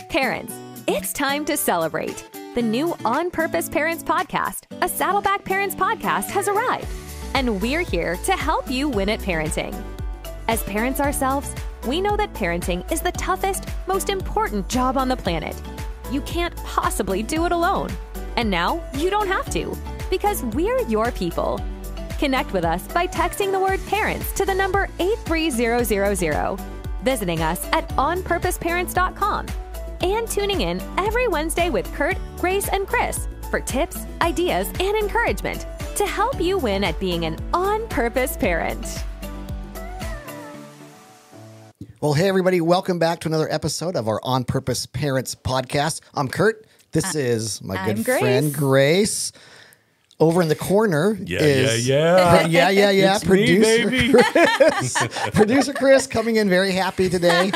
Parents, it's time to celebrate. The new On Purpose Parents podcast, a Saddleback Parents podcast, has arrived, and we're here to help you win at parenting. As parents ourselves, we know that parenting is the toughest, most important job on the planet. You can't possibly do it alone. And now you don't have to, because we're your people. Connect with us by texting the word parents to the number 83000, visiting us at onpurposeparents.com, and tuning in every Wednesday with Kurt, Grace, and Chris for tips, ideas, and encouragement to help you win at being an on-purpose parent. Well, hey, everybody. Welcome back to another episode of our On Purpose Parents podcast. I'm Kurt. This is my good friend, Grace. Over in the corner is... It's Producer me, baby. Chris. Producer Chris coming in very happy today.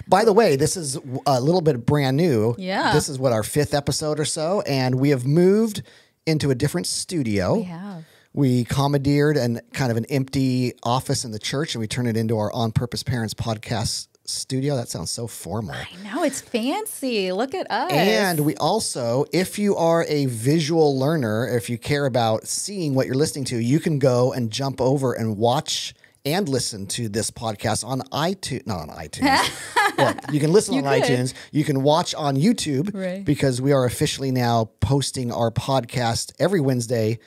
By the way, this is a little bit brand new. Yeah. This is our 5th episode or so, and we have moved into a different studio. We have. We commandeered kind of an empty office in the church, and we turned it into our On Purpose Parents podcast studio. That sounds so formal. I know, it's fancy. Look at us. And we also, if you are a visual learner, if you care about seeing what you're listening to, you can go and jump over and watch and listen to this podcast on iTunes. Not on iTunes. Well, you can listen on iTunes. You can watch on YouTube because we are officially now posting our podcast every Wednesday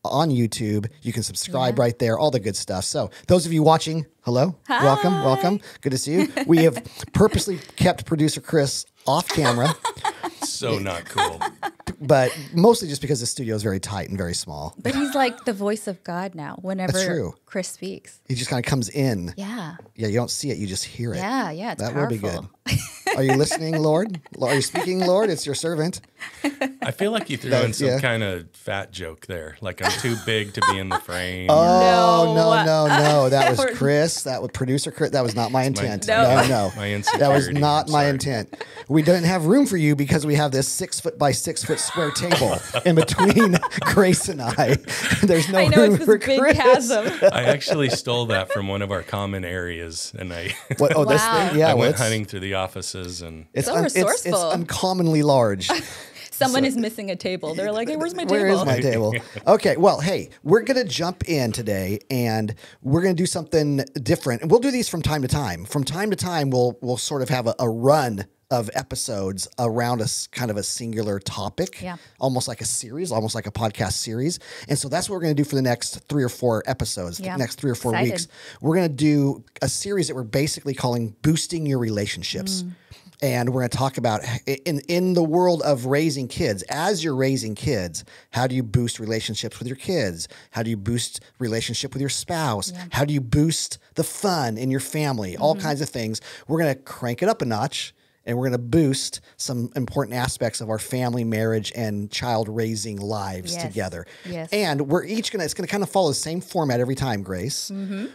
on YouTube. You can subscribe right there, all the good stuff. So those of you watching, hello, welcome. Good to see you. We have purposely kept producer Chris off camera. So not cool. But mostly just because the studio is very tight and very small. But he's like the voice of God now whenever Chris speaks. He just kind of comes in. Yeah. Yeah, you don't see it, you just hear it. Yeah, it's that powerful. will be good. Are you listening, Lord? Are you speaking, Lord? It's your servant. I feel like you threw in some kind of fat joke there. Like I'm too big to be in the frame. Oh, no. That was Chris. That was producer Chris. That was not my intent. No. My That was not insecurity. my intent. We didn't have room for you because we have this 6 foot by 6 foot square table in between Grace and I. There's no room it's for this big Chris. chasm. I actually stole that from one of our common areas, and I What, oh, this thing? Yeah, I went it's- hunting through the offices, and It's, So it's resourceful. uncommonly large. Someone is missing a table. They're like, hey, where's my table? Where is my table? Okay, well, hey, we're going to jump in today, and we're going to do something different. And we'll do these from time to time. From time to time, we'll sort of have a run of episodes around kind of a singular topic, almost like a series, almost like a podcast series. And so that's what we're going to do for the next 3 or 4 episodes, the next 3 or 4 weeks. We're going to do a series that we're basically calling Boosting Your Relationships. And we're going to talk about in the world of raising kids, as you're raising kids, how do you boost relationships with your kids? How do you boost relationship with your spouse? How do you boost the fun in your family? All kinds of things. We're going to crank it up a notch, and we're going to boost some important aspects of our family, marriage, and child raising lives together. Yes. And we're each it's going to kind of follow the same format every time, Grace.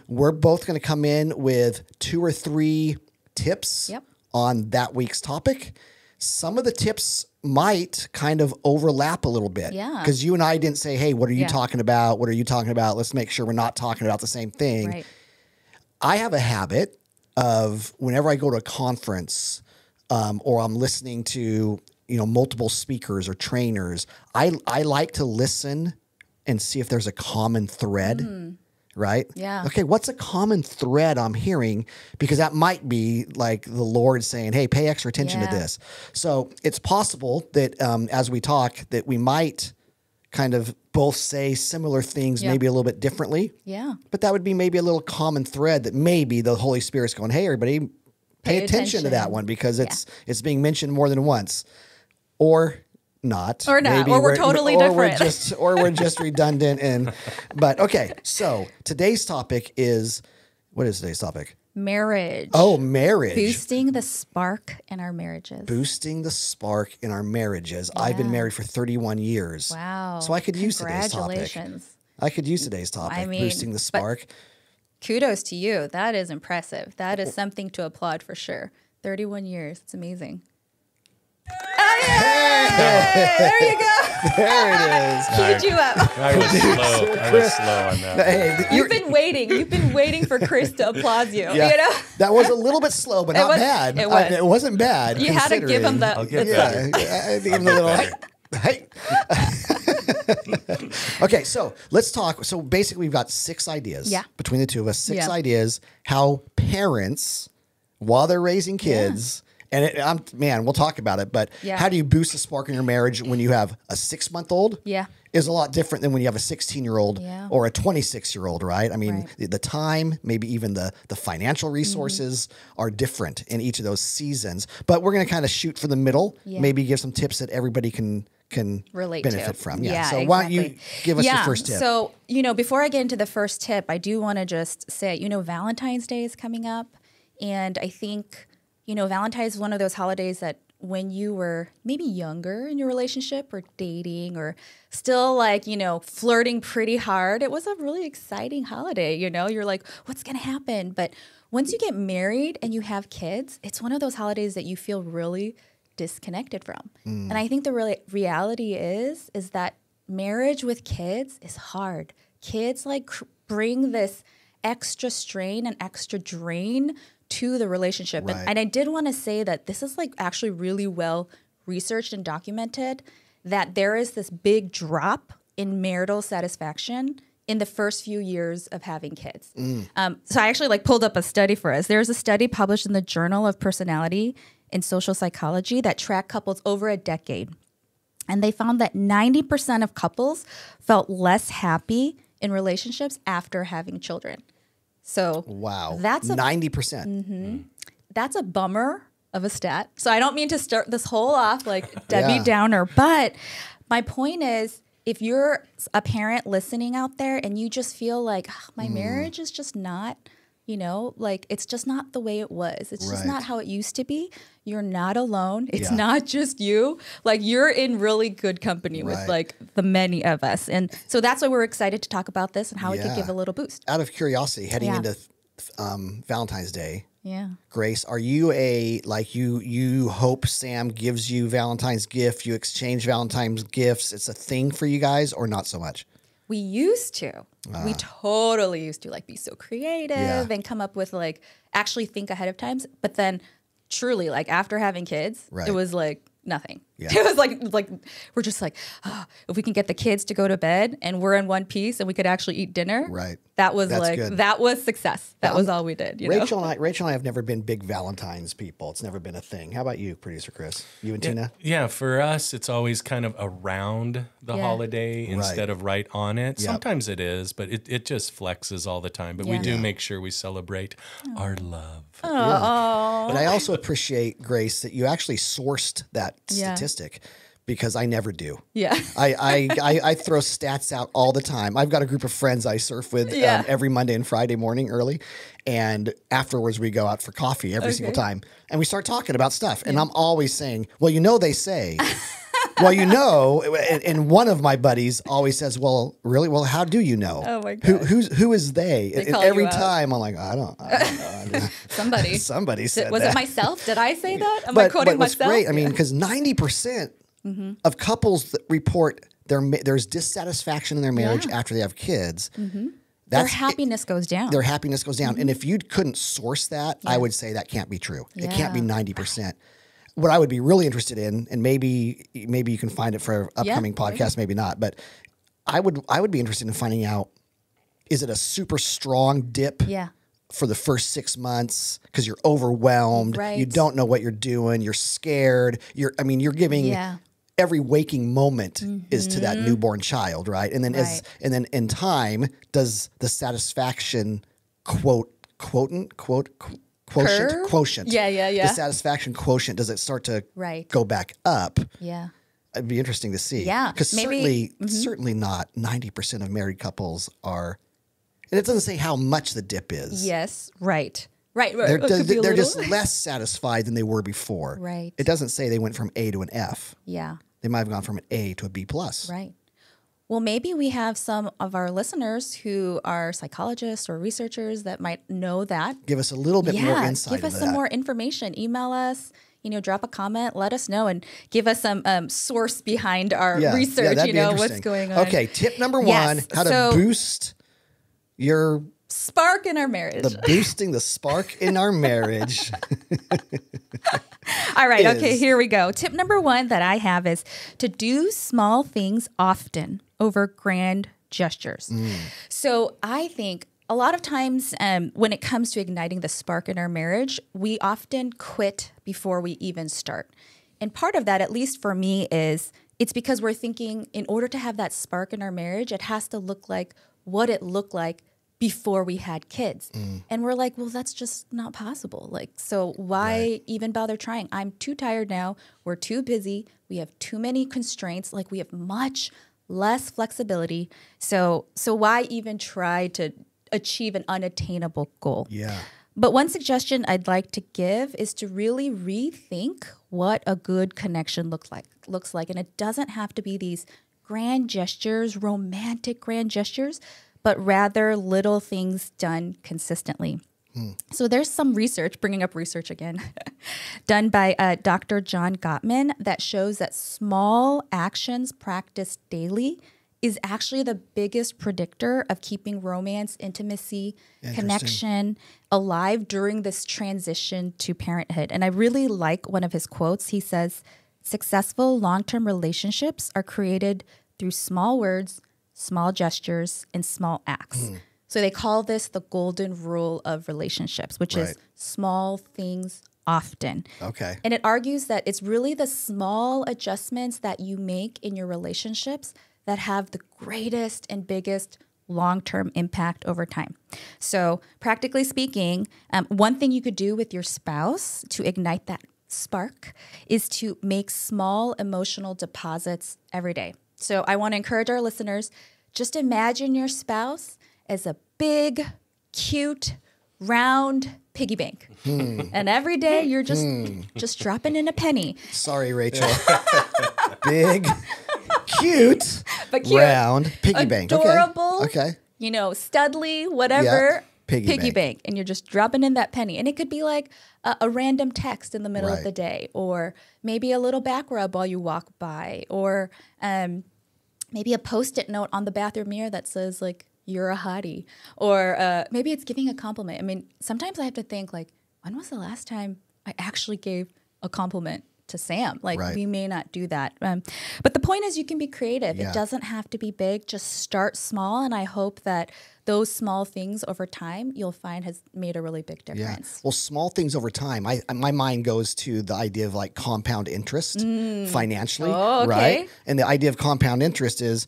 We're both going to come in with 2 or 3 tips on that week's topic. Some of the tips might kind of overlap a little bit. Yeah. Because you and I didn't say, hey, what are you talking about? What are you talking about? Let's make sure we're not talking about the same thing. Right. I have a habit of whenever I go to a conference or I'm listening to multiple speakers or trainers, I like to listen and see if there's a common thread. Right? Yeah. Okay, what's a common thread I'm hearing? Because that might be like the Lord saying, hey, pay extra attention to this. So it's possible that as we talk, that we might kind of both say similar things, maybe a little bit differently. Yeah. But that would be maybe a little common thread that maybe the Holy Spirit's going, hey, everybody, pay attention to that one because it's being mentioned more than once. Or not. Or not. Maybe Or we're totally different. We're just redundant. But okay, so today's topic is, what is today's topic? Marriage. Oh, marriage. Boosting the spark in our marriages. Boosting the spark in our marriages. I've been married for 31 years. Wow. So I could use today's topic. Congratulations. I could use today's topic, boosting the spark. Kudos to you. That is impressive. That is something to applaud for sure. 31 years. It's amazing. There you go. There it is. Queued you up. I was slow on that. Hey, You've been waiting. You've been waiting for Chris to applaud you. yeah, You know, that was a little bit slow, but not bad. It wasn't bad. You had to give him I'll get Yeah, better. I give him a little. Hey. Okay, so let's talk. So basically, we've got 6 ideas between the two of us. 6 ideas how parents, while they're raising kids. And we'll talk about it, but how do you boost the spark in your marriage when you have a 6-month-old? Yeah. Is a lot different than when you have a 16-year-old or a 26-year-old, right? I mean, the time, maybe even the financial resources are different in each of those seasons. But we're going to kind of shoot for the middle, maybe give some tips that everybody can relate benefit to. from. Yeah, so why don't you give us your first tip? So, before I get into the first tip, I do want to just say, Valentine's Day is coming up. And I think, Valentine's is one of those holidays that when you were maybe younger in your relationship or dating or still flirting pretty hard, it was a really exciting holiday. You're like, what's going to happen? But once you get married and you have kids, it's one of those holidays that you feel really disconnected from. And I think the reality is that marriage with kids is hard. Kids bring this extra strain and extra drain to the relationship. Right. And I did want to say that this is actually really well researched and documented, that there is this big drop in marital satisfaction in the first few years of having kids. So I actually pulled up a study for us. There's a study published in the Journal of Personality and Social Psychology that tracked couples over a decade. And they found that 90% of couples felt less happy in relationships after having children. So wow, that's 90%. That's a bummer of a stat. So I don't mean to start this whole off like Debbie Downer, but my point is, if you're a parent listening out there and you just feel like my marriage is just not, it's just not the way it was. It's just not how it used to be. You're not alone. It's not just you. You're in really good company with the many of us. And so that's why we're excited to talk about this and how it could give a little boost. Out of curiosity, heading into Valentine's Day, Yeah. Grace, are you you hope Sam gives you Valentine's gift, you exchange Valentine's gifts, it's a thing for you guys, or not so much? We used to. We totally used to be so creative and come up with actually think ahead of times. But then truly after having kids, it was nothing. Yeah. It was like we're just if we can get the kids to go to bed and we're in one piece and we could actually eat dinner. Right. That was good. That was success. That was all we did. Rachel and I have never been big Valentine's people. It's never been a thing. How about you, producer Chris? You and Tina? Yeah, for us, it's always kind of around the holiday instead of right on it. Yep. Sometimes it is, but it just flexes all the time. But we do make sure we celebrate our love. Yeah. But I also appreciate, Grace, that you actually sourced that statistic, because I never do. Yeah. I throw stats out all the time. I've got a group of friends I surf with every Monday and Friday morning early. And afterwards we go out for coffee every single time. And we start talking about stuff. And I'm always saying, well, they say. And one of my buddies always says, well, really? Well, how do you know? Oh my God. Who is they? And every time I'm like, I don't know. Somebody said was that. it myself? Did I say that? Am I quoting what's myself? great, I mean, because 90% of couples that report there's dissatisfaction in their marriage after they have kids. Their happiness goes down. Their happiness goes down. And if you couldn't source that, I would say that can't be true. It can't be 90%. What I would be really interested in, and maybe you can find it for an upcoming podcast, maybe not, but I would be interested in finding out, is it a super strong dip for the first 6 months because you're overwhelmed, you don't know what you're doing, you're scared, you're giving every waking moment is to that newborn child, right? And then and then in time, does the satisfaction quotient. The satisfaction quotient, does it start to go back up? Yeah. It'd be interesting to see. Yeah. Because certainly not 90% of married couples are, and it doesn't say how much the dip is. Yes. Right. They're just less satisfied than they were before. Right. It doesn't say they went from A to an F. Yeah. They might have gone from an A to a B+. Right. Well, maybe we have some of our listeners who are psychologists or researchers that might know that. Give us a little bit more insight. Give us some more information. Email us, drop a comment, let us know, and give us some source behind our research, what's going on. Okay, tip number one, how to boost your spark in our marriage. Boosting the spark in our marriage. All right, okay, here we go. Tip number one that I have is to do small things often over grand gestures. So I think a lot of times when it comes to igniting the spark in our marriage, we often quit before we even start. And part of that, at least for me, is it's because we're thinking in order to have that spark in our marriage, it has to look like what it looked like before we had kids. And we're like, well, that's just not possible. Like, so why even bother trying? I'm too tired now. We're too busy. We have too many constraints. Like, we have much less flexibility. So why even try to achieve an unattainable goal? Yeah. But one suggestion I'd like to give is to really rethink what a good connection looks like. And it doesn't have to be these grand gestures, romantic grand gestures, but rather little things done consistently. So there's some research, bringing up research again, done by Dr. John Gottman that shows that small actions practiced daily is actually the biggest predictor of keeping romance, intimacy, connection alive during this transition to parenthood. And I really like one of his quotes. He says, "Successful long-term relationships are created through small words, small gestures, and small acts." So they call this the golden rule of relationships, which is small things often. Okay. And it argues that it's really the small adjustments that you make in your relationships that have the greatest and biggest long-term impact over time. So practically speaking, one thing you could do with your spouse to ignite that spark is to make small emotional deposits every day. So I want to encourage our listeners, just imagine your spouse as a big, cute, round piggy bank. And every day you're just dropping in a penny. Sorry, Rachel. Big, cute, but round piggy bank. Adorable. Okay. Studly, whatever. Piggy bank. And you're just dropping in that penny. And it could be like a random text in the middle of the day, or maybe a little back rub while you walk by, or maybe a Post-it note on the bathroom mirror that says, like, "You're a hottie," or maybe it's giving a compliment. I mean, sometimes I have to think, like, when was the last time I actually gave a compliment to Sam? Like, we may not do that. But the point is, you can be creative. It doesn't have to be big. Just start small. And I hope that those small things over time, you'll find has made a really big difference. Well, small things over time, my mind goes to the idea of like compound interest financially, right? And the idea of compound interest is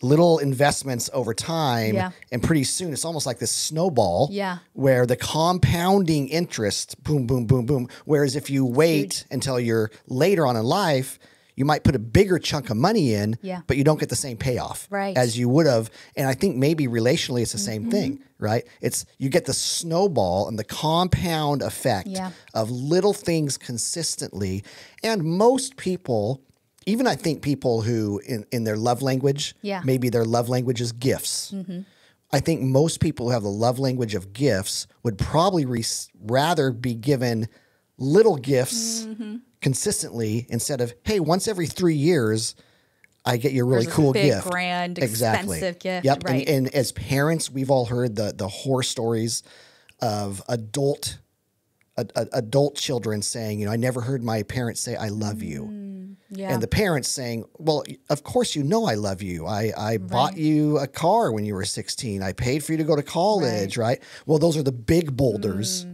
little investments over time, and pretty soon it's almost like this snowball where the compounding interest, boom, boom, boom, boom. Whereas if you wait until you're later on in life, you might put a bigger chunk of money in, but you don't get the same payoff as you would have. And I think maybe relationally it's the same thing, right? It's you get the snowball and the compound effect of little things consistently. And most people, even I think people who in their love language, maybe their love language is gifts. I think most people who have the love language of gifts would probably rather be given little gifts consistently instead of, hey, once every 3 years, I get you a really cool gift. Grand, expensive gift. Yep. Right. And as parents, we've all heard the horror stories of adult children saying, I never heard my parents say, I love you. And the parents saying, well, of course, I love you. I bought you a car when you were 16. I paid for you to go to college, right? Well, those are the big boulders.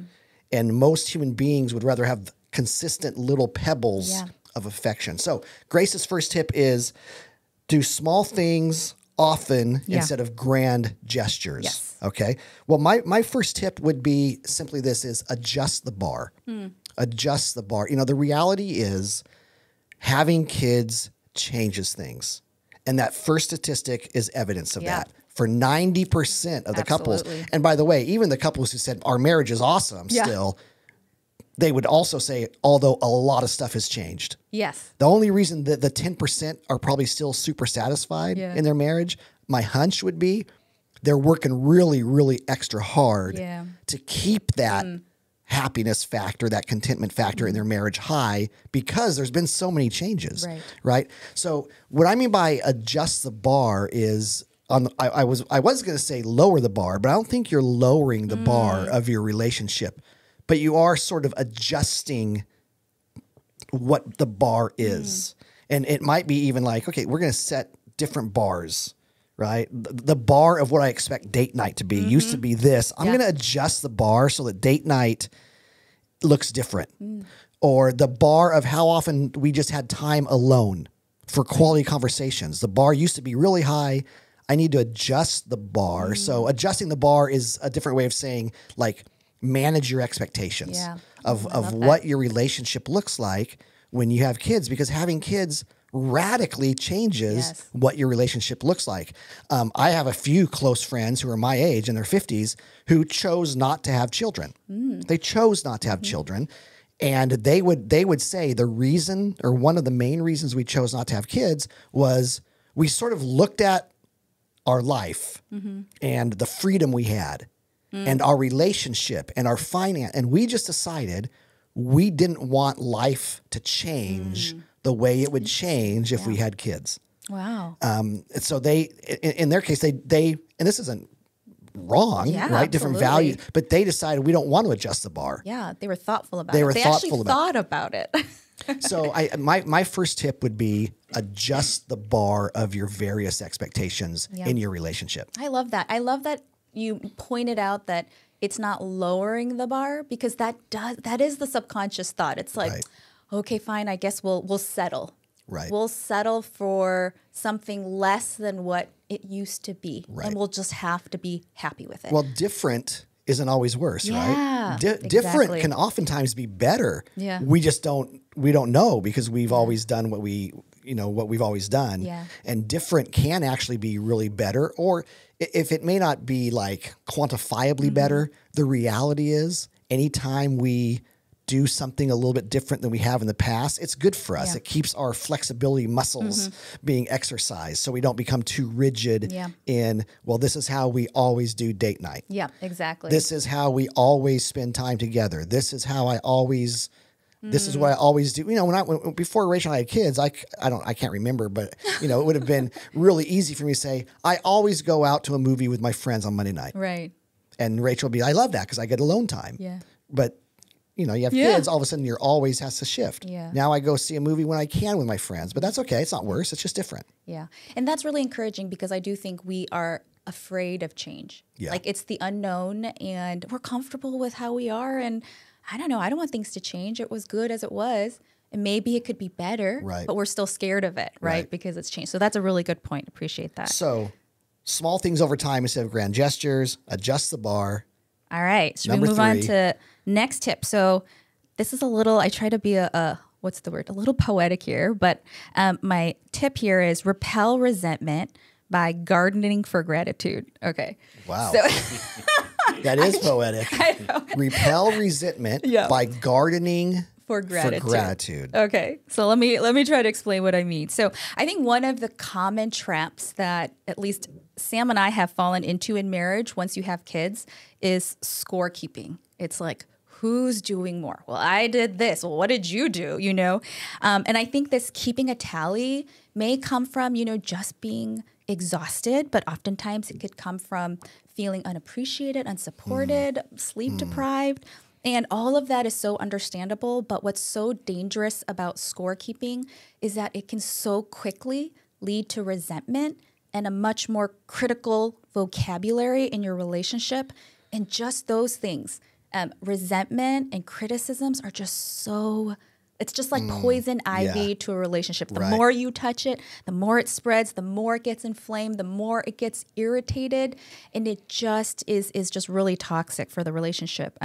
And most human beings would rather have consistent little pebbles of affection. So Grace's first tip is do small things often instead of grand gestures. Okay. Well, my first tip would be simply this: is adjust the bar. Adjust the bar. The reality is having kids changes things. And that first statistic is evidence of that. For 90% of the couples. And by the way, even the couples who said our marriage is awesome still, they would also say, although a lot of stuff has changed. Yes. The only reason that the 10% are probably still super satisfied in their marriage, my hunch would be they're working really, really extra hard to keep that happiness factor, that contentment factor in their marriage high because there's been so many changes, right? So what I mean by adjust the bar is I was going to say lower the bar, but I don't think you're lowering the bar of your relationship, but you are sort of adjusting what the bar is. And it might be even like, okay, we're going to set different bars, right? The bar of what I expect date night to be used to be this. I'm going to adjust the bar so that date night looks different. Or the bar of how often we just had time alone for quality conversations. The bar used to be really high. I need to adjust the bar. So adjusting the bar is a different way of saying, like, manage your expectations of what your relationship looks like when you have kids, because having kids radically changes what your relationship looks like. I have a few close friends who are my age in their 50s who chose not to have children. They chose not to have children. And they would say the reason, or one of the main reasons we chose not to have kids, was we sort of looked at our life and the freedom we had and our relationship and our finance. And we just decided we didn't want life to change the way it would change if we had kids. Wow. So they, in their case, they and this isn't wrong, right? Different values, but they decided we don't want to adjust the bar. Yeah, they were thoughtful about it. They actually thought about it. So my first tip would be adjust the bar of your various expectations in your relationship. I love that. I love that you pointed out that it's not lowering the bar, because that is the subconscious thought. It's like, okay, fine, I guess we'll settle. Right. We'll settle for something less than what it used to be. Right. And we'll just have to be happy with it. Well, different isn't always worse, right? Exactly. Different can oftentimes be better. Yeah. We just don't know because we've always done what we've always done. Yeah. And different can actually be really better, or if it may not be like quantifiably better, the reality is anytime we do something a little bit different than we have in the past, it's good for us. It keeps our flexibility muscles being exercised so we don't become too rigid in, well, this is how we always do date night. Yeah, exactly. This is how we always spend time together. This is how I always, this is what I always do. You know, before Rachel and I had kids, I can't remember, but it would have been really easy for me to say, I always go out to a movie with my friends on Monday night. Right. And Rachel would be, I love that because I get alone time. Yeah. But you have kids, all of a sudden your always has to shift. Yeah. Now I go see a movie when I can with my friends, but that's okay. It's not worse. It's just different. Yeah. And that's really encouraging, because I do think we are afraid of change. Yeah. Like, it's the unknown, and we're comfortable with how we are. And I don't know. I don't want things to change. It was good as it was. And maybe it could be better, but we're still scared of it, right? Because it's changed. So that's a really good point. Appreciate that. So small things over time instead of grand gestures, adjust the bar. All right. Should Number we move on 3. to next tip? So this is I try to be a what's the word? A little poetic here, but my tip here is repel resentment by gardening for gratitude. Okay. Wow. So that is poetic. I know. Repel resentment by gardening for gratitude. Okay. So let me try to explain what I mean. So I think one of the common traps that at least Sam and I have fallen into in marriage once you have kids is scorekeeping. It's like, who's doing more? Well, I did this. Well, what did you do? And I think this keeping a tally may come from, just being exhausted, but oftentimes it could come from feeling unappreciated, unsupported, sleep deprived. And all of that is so understandable. But what's so dangerous about scorekeeping is that it can so quickly lead to resentment and a much more critical vocabulary in your relationship. And just those things, resentment and criticisms are just so, it's just like poison ivy to a relationship. The more you touch it, the more it spreads, the more it gets inflamed, the more it gets irritated. And it just is just really toxic for the relationship.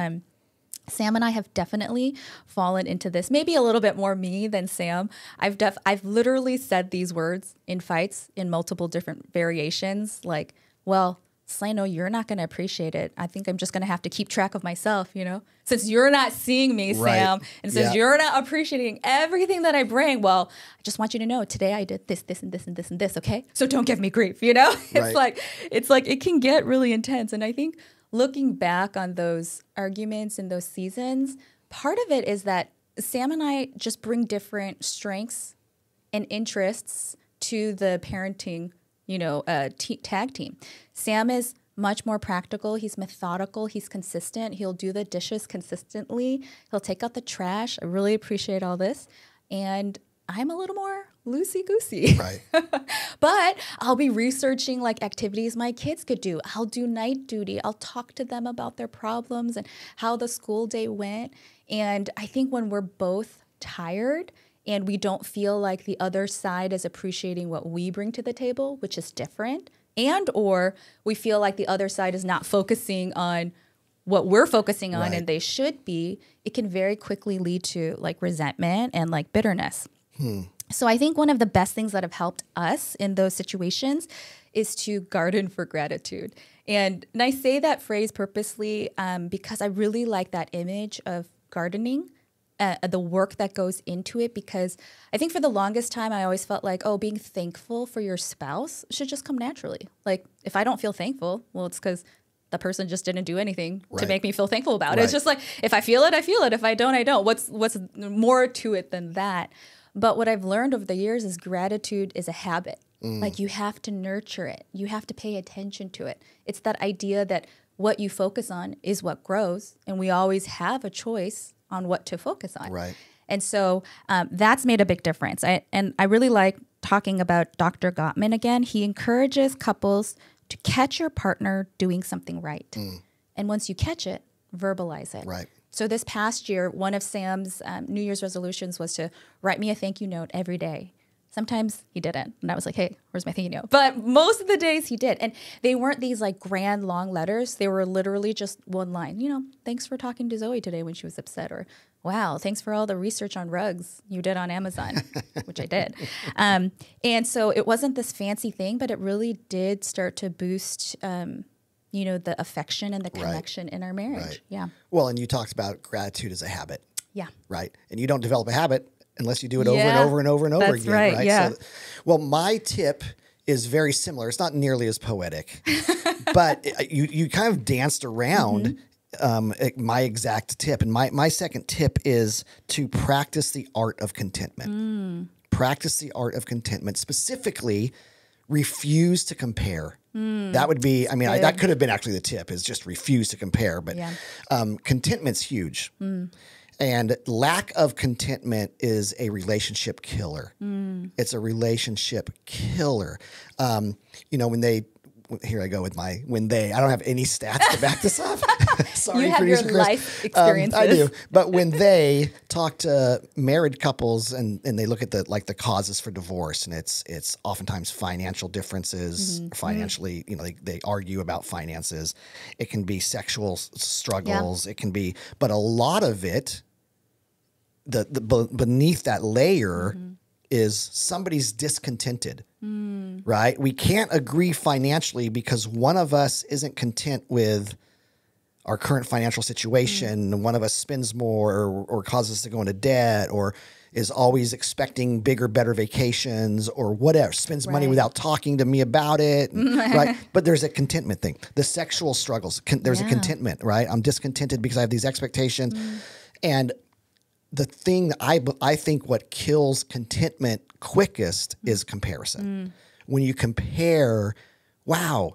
Sam and I have definitely fallen into this, maybe a little bit more me than Sam. I've literally said these words in fights in multiple different variations, like, well, Slano, you're not going to appreciate it. I think I'm just going to have to keep track of myself, since you're not seeing me, Sam, and since you're not appreciating everything that I bring, well, I just want you to know today I did this, this, and this, and this, and this, okay? So don't give me grief, It's like it can get really intense. And I think looking back on those arguments and those seasons, part of it is that Sam and I just bring different strengths and interests to the parenting, tag team. Sam is much more practical. He's methodical. He's consistent. He'll do the dishes consistently. He'll take out the trash. I really appreciate all this. And I'm a little more loosey-goosey. Right. But I'll be researching like activities my kids could do. I'll do night duty. I'll talk to them about their problems and how the school day went. And I think when we're both tired and we don't feel like the other side is appreciating what we bring to the table, which is different, and or we feel like the other side is not focusing on what we're focusing on right. and they should be, it can very quickly lead to like resentment and like bitterness. So I think one of the best things that have helped us in those situations is to garden for gratitude. And I say that phrase purposely because I really like that image of gardening, the work that goes into it, because I think for the longest time, I always felt like, being thankful for your spouse should just come naturally. Like if I don't feel thankful, well, it's because the person just didn't do anything right. to make me feel thankful about it. Right. It's just like, if I feel it, I feel it. If I don't, I don't. What's more to it than that? But what I've learned over the years is gratitude is a habit. Like you have to nurture it. You have to pay attention to it. It's that idea that what you focus on is what grows, and we always have a choice on what to focus on. Right. And so that's made a big difference. I really like talking about Dr. Gottman again. He encourages couples to catch your partner doing something right. And once you catch it, verbalize it. Right. So this past year, one of Sam's New Year's resolutions was to write me a thank you note every day. Sometimes he didn't. And I was like, hey, where's my thank you note? But most of the days he did. And they weren't these like grand long letters. They were literally just one line. Thanks for talking to Zoe today when she was upset. Or, wow, thanks for all the research on rugs you did on Amazon, which I did. And so it wasn't this fancy thing, but it really did start to boost the affection and the connection in our marriage. Right. Yeah. Well, and you talked about gratitude as a habit. Yeah. Right. And you don't develop a habit unless you do it over and over and over and over That's again. Right. Yeah. So, well, my tip is very similar. It's not nearly as poetic, but you kind of danced around my exact tip. And my second tip is to practice the art of contentment. Practice the art of contentment. Specifically, refuse to compare. That would be, that could have been actually the tip, is just refuse to compare. But contentment's huge. And lack of contentment is a relationship killer. It's a relationship killer. Here I go with I don't have any stats to back this up. Sorry, you have producer your Chris. life experiences. I do. But when they talk to married couples and they look at the causes for divorce, and it's oftentimes financial differences, financially, they argue about finances. It can be sexual struggles. It can be, but a lot of it, beneath that layer is somebody's discontented. Right? We can't agree financially because one of us isn't content with our current financial situation. One of us spends more or causes us to go into debt or is always expecting bigger, better vacations or whatever, spends money without talking to me about it. Right? But there's a contentment thing. The sexual struggles, there's a contentment, right? I'm discontented because I have these expectations. And the thing that I think what kills contentment quickest is comparison. When you compare, wow,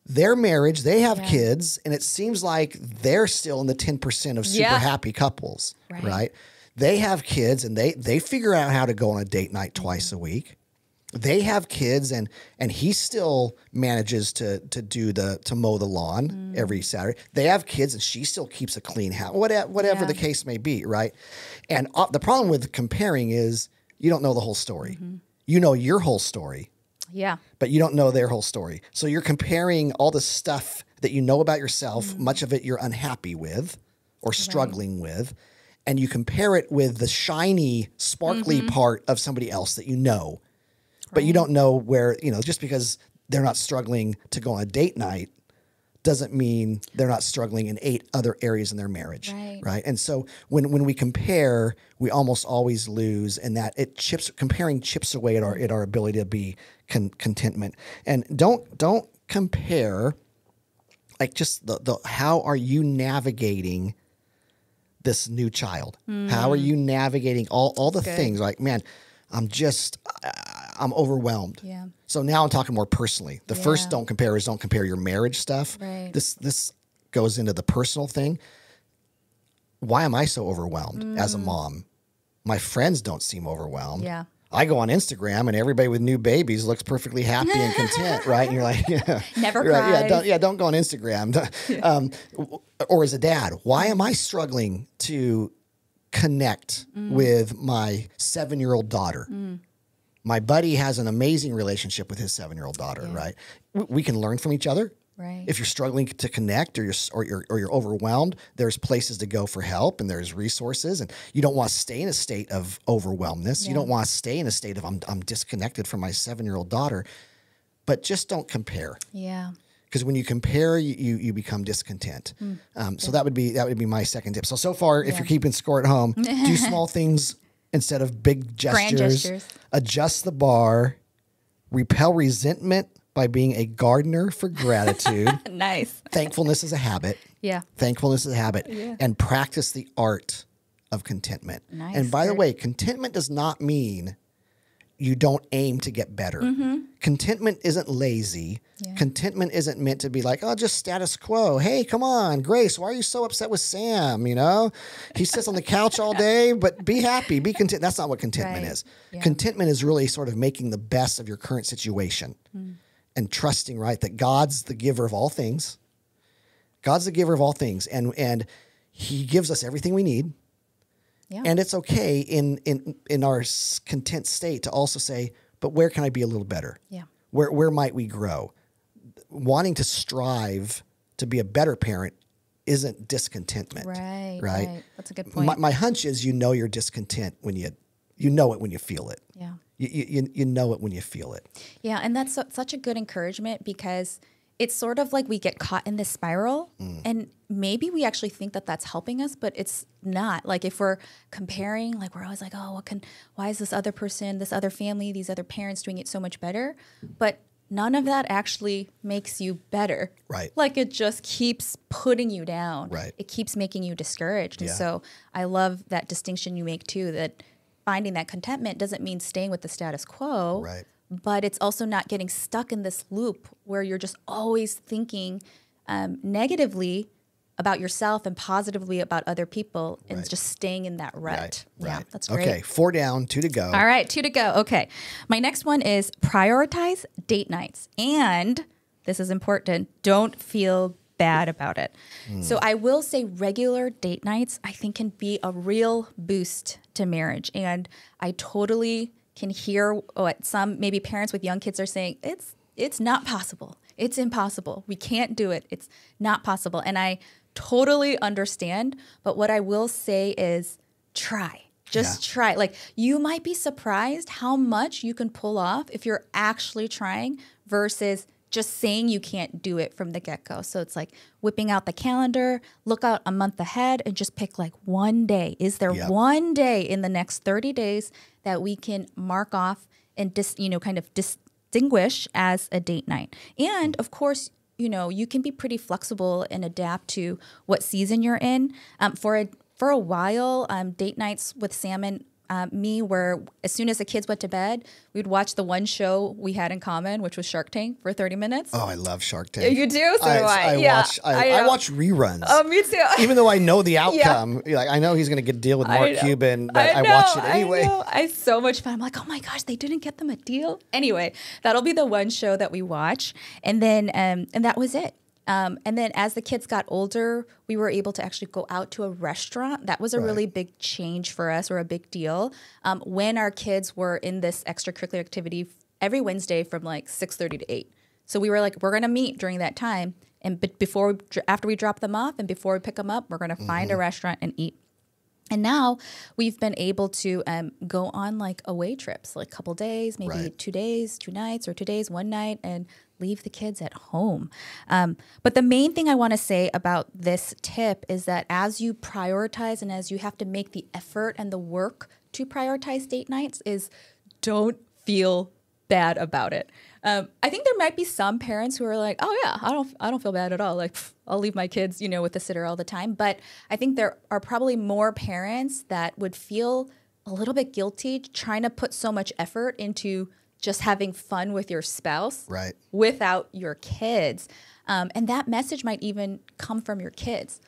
their marriage, they have kids, and it seems like they're still in the 10% of super happy couples, right? They have kids, and they figure out how to go on a date night twice a week. They have kids, and he still manages to mow the lawn every Saturday. They have kids, and she still keeps a clean house, whatever the case may be, right? And the problem with comparing is you don't know the whole story. You know your whole story. Yeah. But you don't know their whole story. So you're comparing all the stuff that you know about yourself, much of it you're unhappy with or struggling with, and you compare it with the shiny, sparkly part of somebody else that you know. But you don't know where, just because they're not struggling to go on a date night doesn't mean they're not struggling in 8 other areas in their marriage, right? And so when we compare, we almost always lose, and that comparing chips away at our ability to be contentment. And don't compare like just the how are you navigating this new child? How are you navigating all the things? Like, man, I'm overwhelmed. Yeah. So now I'm talking more personally. The first don't compare your marriage stuff. Right. This goes into the personal thing. Why am I so overwhelmed as a mom? My friends don't seem overwhelmed. Yeah. I go on Instagram and everybody with new babies looks perfectly happy and content, right? And you're like, never cries. Don't go on Instagram. Or as a dad, why am I struggling to connect with my 7-year-old daughter? My buddy has an amazing relationship with his 7-year-old daughter, right? We can learn from each other. Right. If you're struggling to connect or you're overwhelmed, there's places to go for help and there's resources, and you don't want to stay in a state of overwhelmness. Yeah. You don't want to stay in a state of I'm disconnected from my 7-year-old daughter, but just don't compare. Yeah. Because when you compare, you become discontent. So that would be my second tip. So far, if you're keeping score at home, do small things instead of big gestures. Grand gestures. Adjust the bar. Repel resentment by being a gardener for gratitude. Nice. Thankfulness is a habit. Yeah. Thankfulness is a habit. Yeah. And practice the art of contentment. Nice. And by the way, contentment does not mean you don't aim to get better. Contentment isn't lazy. Yeah. Contentment isn't meant to be like, oh, just status quo. Hey, come on, Grace, why are you so upset with Sam? You know, he sits on the couch all day, but be happy, be content. That's not what contentment is. Yeah. Contentment is really sort of making the best of your current situation and trusting, right, that God's the giver of all things. God's the giver of all things, and he gives us everything we need. Yeah. And it's okay in our content state to also say, but where can I be a little better? Yeah. Where might we grow? Wanting to strive to be a better parent isn't discontentment. Right. That's a good point. My hunch is you're discontent when you know it when you feel it. Yeah. You know it when you feel it. Yeah, and that's such a good encouragement because it's sort of like we get caught in this spiral and maybe we actually think that that's helping us, but it's not. Like if we're comparing, like we're always like, oh, why is this other person, this other family, these other parents doing it so much better? But none of that actually makes you better. Right. Like it just keeps putting you down. Right. It keeps making you discouraged. And so I love that distinction you make too, that finding that contentment doesn't mean staying with the status quo. Right. But it's also not getting stuck in this loop where you're just always thinking negatively about yourself and positively about other people and just staying in that rut. Right. Yeah, that's great. Okay, 4 down, 2 to go. All right, 2 to go. Okay. My next one is prioritize date nights. And this is important. Don't feel bad about it. So I will say regular date nights, I think, can be a real boost to marriage. And I totally can hear what some maybe parents with young kids are saying. It's not possible. It's impossible. We can't do it. It's not possible. And I totally understand. But what I will say is try. Just try. Like you might be surprised how much you can pull off if you're actually trying versus just saying you can't do it from the get-go. So it's like whipping out the calendar, look out a month ahead and just pick like one day. Is there one day in the next 30 days that we can mark off and kind of distinguish as a date night? And of course, you can be pretty flexible and adapt to what season you're in. For a while, date nights with Sam and me were as soon as the kids went to bed, we'd watch the one show we had in common, which was Shark Tank for 30 minutes. Oh, I love Shark Tank. You do? So do I. I watch reruns. Oh, me too. Even though I know the outcome. Like I know he's going to get a deal with Mark Cuban, but I watch it anyway. It's so much fun. I'm like, oh my gosh, they didn't get them a deal. Anyway, that'll be the one show that we watch. And then, and that was it. And then as the kids got older, we were able to actually go out to a restaurant. That was a really big change for us, or a big deal. When our kids were in this extracurricular activity every Wednesday from like 6:30 to 8. So we were like, we're going to meet during that time. And after we drop them off and before we pick them up, we're going to find a restaurant and eat. And now we've been able to go on like away trips, like a couple days, maybe 2 days, 2 nights, or 2 days, 1 night, and leave the kids at home. But the main thing I want to say about this tip is that as you prioritize and as you have to make the effort and the work to prioritize date nights is don't feel bad about it. I think there might be some parents who are like, oh yeah, I don't feel bad at all. Like, I'll leave my kids, with the sitter all the time. But I think there are probably more parents that would feel a little bit guilty trying to put so much effort into just having fun with your spouse without your kids. And that message might even come from your kids.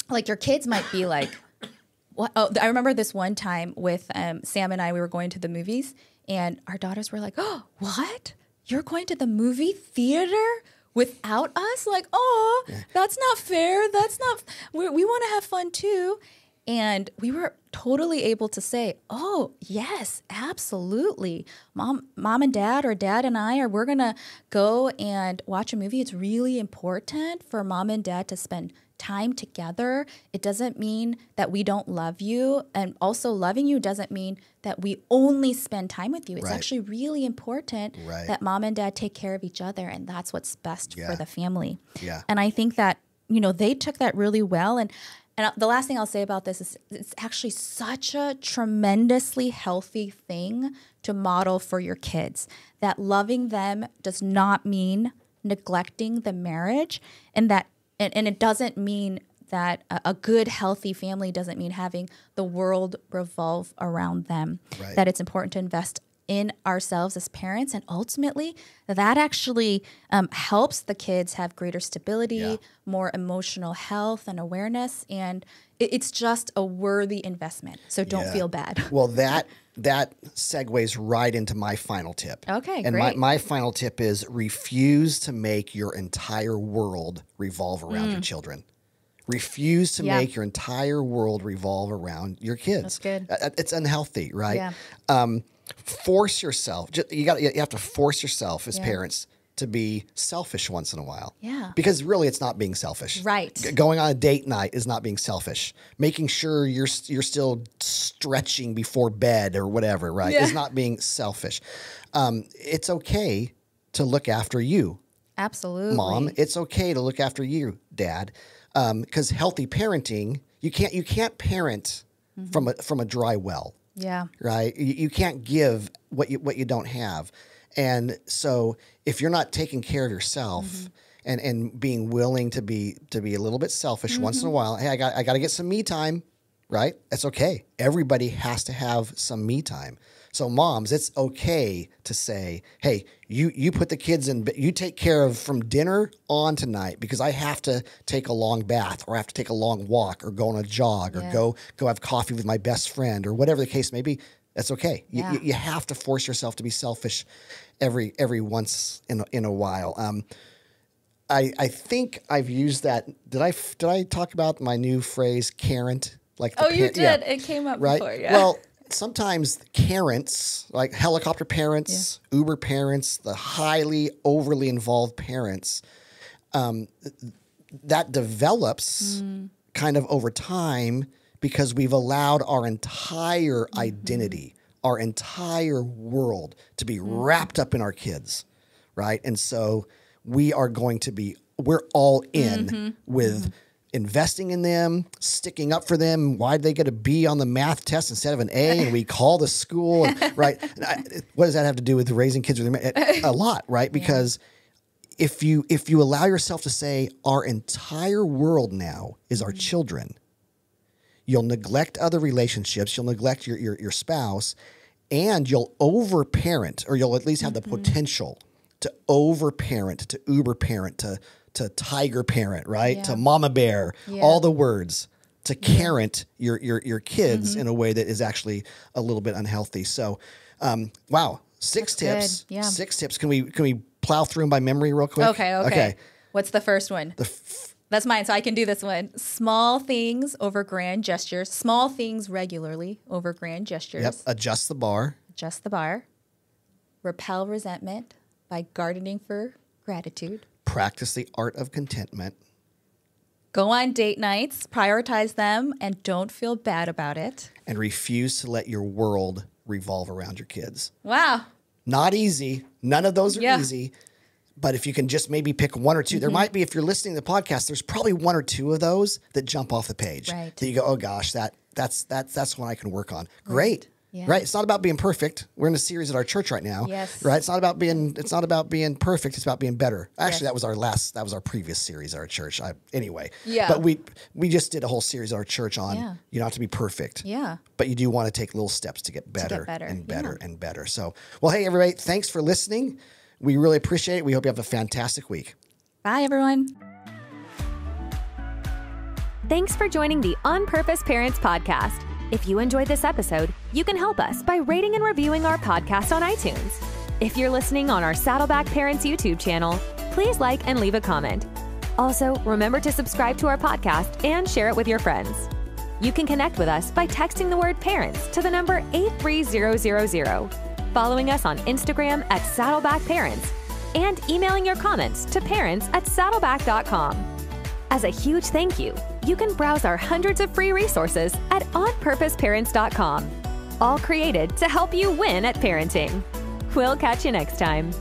Like, your kids might be like, what? Oh, I remember this one time with Sam and I, we were going to the movies, and our daughters were like, oh, what? You're going to the movie theater without us? Like, oh, that's not fair. We want to have fun too. And we were totally able to say, oh, yes, absolutely. Mom and dad, or dad and I, we're going to go and watch a movie. It's really important for mom and dad to spend time together. It doesn't mean that we don't love you. And also, loving you doesn't mean that we only spend time with you. It's actually really important that mom and dad take care of each other. And that's what's best for the family. Yeah. And I think that, they took that really well. And the last thing I'll say about this is it's actually such a tremendously healthy thing to model for your kids, that loving them does not mean neglecting the marriage, and it doesn't mean that a good, healthy family doesn't mean having the world revolve around them, that it's important to invest in ourselves as parents. And ultimately, that actually helps the kids have greater stability, more emotional health and awareness. And it's just a worthy investment. So don't feel bad. Well, that segues right into my final tip. Okay, and great. my final tip is refuse to make your entire world revolve around your children. Refuse to make your entire world revolve around your kids. That's good. It's unhealthy, right? Yeah. Force yourself. You have to force yourself as parents to be selfish once in a while. Yeah. Because really, it's not being selfish. Right. Going on a date night is not being selfish. Making sure you're still stretching before bed or whatever, right, is not being selfish. It's okay to look after you. Absolutely. Mom, it's okay to look after you, Dad. Because healthy parenting, you can't parent from a dry well. Yeah. Right. You can't give what you don't have. And so if you're not taking care of yourself and being willing to be a little bit selfish once in a while, hey, I got to get some me time, right? That's okay. Everybody has to have some me time. So moms, it's okay to say, hey, you put the kids in, you take care of from dinner on tonight, because I have to take a long bath, or I have to take a long walk, or go on a jog, or go have coffee with my best friend, or whatever the case may be. That's okay. Yeah. You have to force yourself to be selfish every once in a while. I think I've used that. Did I talk about my new phrase, Karent? Like you did. Yeah. It came up before. Yeah. Well, sometimes Karents, like helicopter parents, Uber parents, the highly overly involved parents, that develops kind of over time, because we've allowed our entire identity, our entire world to be wrapped up in our kids, right? And so we're all in with investing in them, sticking up for them. Why'd they get a B on the math test instead of an A? And we call the school, right? What does that have to do with raising kids? A lot, right? Because if you allow yourself to say, our entire world now is our children, you'll neglect other relationships, you'll neglect your spouse, and you'll overparent, or you'll at least have the potential to overparent, to uber parent, to tiger parent, right? Yeah. To mama bear, all the words, to parent your kids in a way that is actually a little bit unhealthy. So, wow, six tips. Good. Yeah. 6 tips. Can we plow through them by memory real quick? Okay. What's the first one? That's mine, so I can do this one. Small things over grand gestures. Small things regularly over grand gestures. Yep. Adjust the bar. Repel resentment by gardening for gratitude. Practice the art of contentment. Go on date nights, prioritize them, and don't feel bad about it. And refuse to let your world revolve around your kids. Wow. Not easy. None of those are easy. But if you can just maybe pick one or two, there might be, if you're listening to the podcast, there's probably one or two of those that jump off the page. Right. That you go, oh gosh, that's one I can work on. Great. Yeah. right? It's not about being perfect. We're in a series at our church right now, Yes. right? It's not about being perfect. It's about being better. Actually, Yes. that was our previous series at our church. Anyway. Yeah. But we just did a whole series at our church on you don't have to be perfect. Yeah. But you do want to take little steps to get better, better. and better Yeah. and better. So, well, hey, everybody, thanks for listening. We really appreciate it. We hope you have a fantastic week. Bye, everyone. Thanks for joining the On Purpose Parents podcast. If you enjoyed this episode, you can help us by rating and reviewing our podcast on iTunes. If you're listening on our Saddleback Parents YouTube channel, please like and leave a comment. Also, remember to subscribe to our podcast and share it with your friends. You can connect with us by texting the word parents to the number 83000, following us on Instagram at Saddleback Parents, and emailing your comments to parents@saddleback.com. As a huge thank you, you can browse our hundreds of free resources at onpurposeparents.com, all created to help you win at parenting. We'll catch you next time.